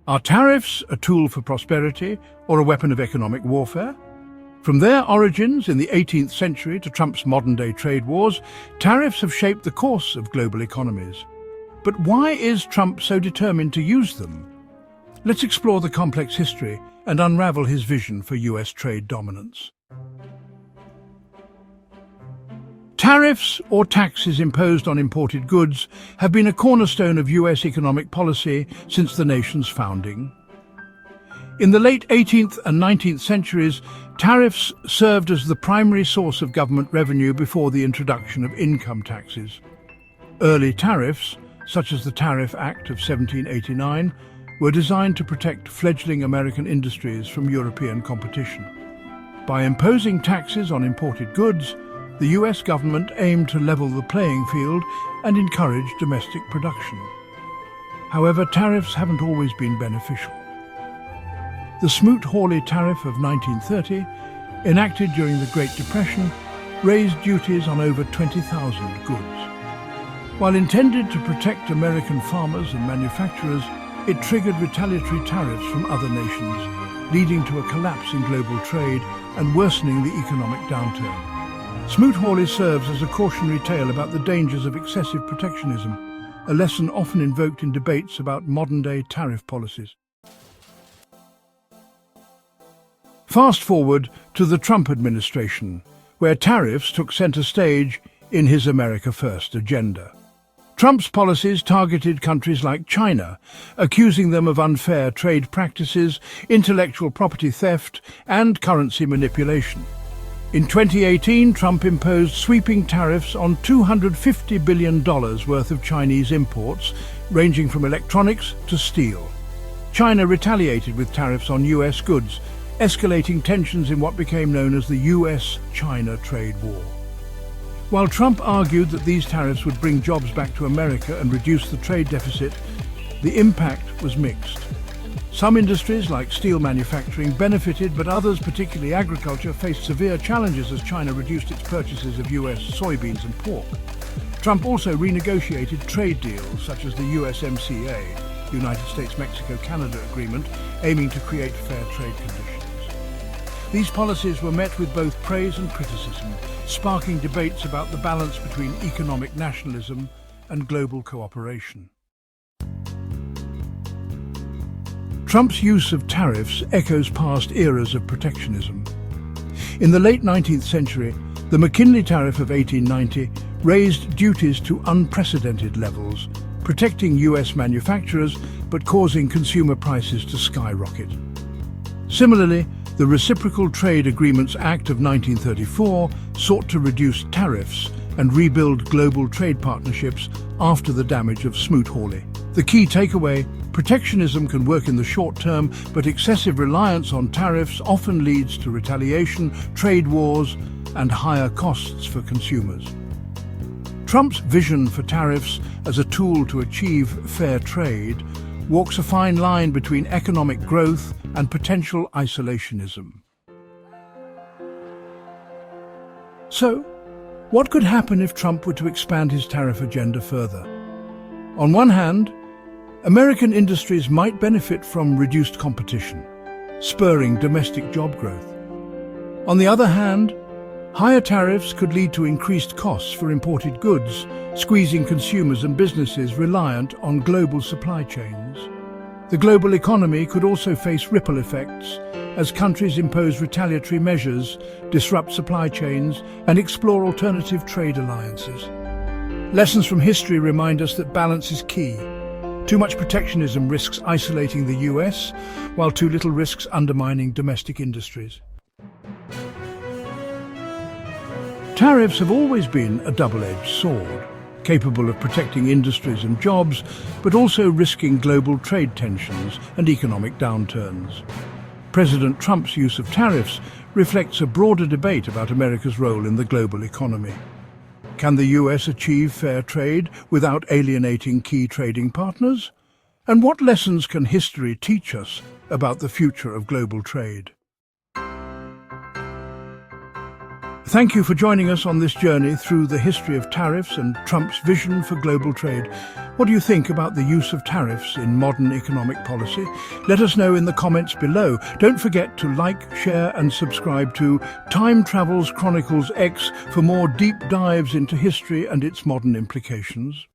Are tariffs a tool for prosperity or a weapon of economic warfare? From their origins in the 18th century to Trump's modern-day trade wars, tariffs have shaped the course of global economies. But why is Trump so determined to use them? Let's explore the complex history and unravel his vision for US trade dominance. Tariffs, or taxes imposed on imported goods, have been a cornerstone of US economic policy since the nation's founding. In the late 18th and 19th centuries, tariffs served as the primary source of government revenue before the introduction of income taxes. Early tariffs, such as the Tariff Act of 1789, were designed to protect fledgling American industries from European competition. By imposing taxes on imported goods, the US government aimed to level the playing field and encourage domestic production. However, tariffs haven't always been beneficial. The Smoot-Hawley Tariff of 1930, enacted during the Great Depression, raised duties on over 20,000 goods. While intended to protect American farmers and manufacturers, it triggered retaliatory tariffs from other nations, leading to a collapse in global trade and worsening the economic downturn. Smoot-Hawley serves as a cautionary tale about the dangers of excessive protectionism, a lesson often invoked in debates about modern-day tariff policies. Fast forward to the Trump administration, where tariffs took center stage in his America First agenda. Trump's policies targeted countries like China, accusing them of unfair trade practices, intellectual property theft, and currency manipulation. In 2018, Trump imposed sweeping tariffs on $250 billion worth of Chinese imports, ranging from electronics to steel. China retaliated with tariffs on US goods, escalating tensions in what became known as the US-China trade war. While Trump argued that these tariffs would bring jobs back to America and reduce the trade deficit, the impact was mixed. Some industries, like steel manufacturing, benefited, but others, particularly agriculture, faced severe challenges as China reduced its purchases of US soybeans and pork. Trump also renegotiated trade deals such as the USMCA, United States-Mexico-Canada Agreement, aiming to create fair trade conditions. These policies were met with both praise and criticism, sparking debates about the balance between economic nationalism and global cooperation. Trump's use of tariffs echoes past eras of protectionism. In the late 19th century, the McKinley Tariff of 1890 raised duties to unprecedented levels, protecting US manufacturers but causing consumer prices to skyrocket. Similarly, the Reciprocal Trade Agreements Act of 1934 sought to reduce tariffs and rebuild global trade partnerships after the damage of Smoot-Hawley. The key takeaway: protectionism can work in the short term, but excessive reliance on tariffs often leads to retaliation, trade wars, and higher costs for consumers. Trump's vision for tariffs as a tool to achieve fair trade walks a fine line between economic growth and potential isolationism. So, what could happen if Trump were to expand his tariff agenda further? On one hand, American industries might benefit from reduced competition, spurring domestic job growth. On the other hand, higher tariffs could lead to increased costs for imported goods, squeezing consumers and businesses reliant on global supply chains. The global economy could also face ripple effects as countries impose retaliatory measures, disrupt supply chains, and explore alternative trade alliances. Lessons from history remind us that balance is key. Too much protectionism risks isolating the US, while too little risks undermining domestic industries. Tariffs have always been a double-edged sword, capable of protecting industries and jobs, but also risking global trade tensions and economic downturns. President Trump's use of tariffs reflects a broader debate about America's role in the global economy. Can the US achieve fair trade without alienating key trading partners? And what lessons can history teach us about the future of global trade? Thank you for joining us on this journey through the history of tariffs and Trump's vision for global trade. What do you think about the use of tariffs in modern economic policy? Let us know in the comments below. Don't forget to like, share and subscribe to TIME Travels Chronicles-X for more deep dives into history and its modern implications.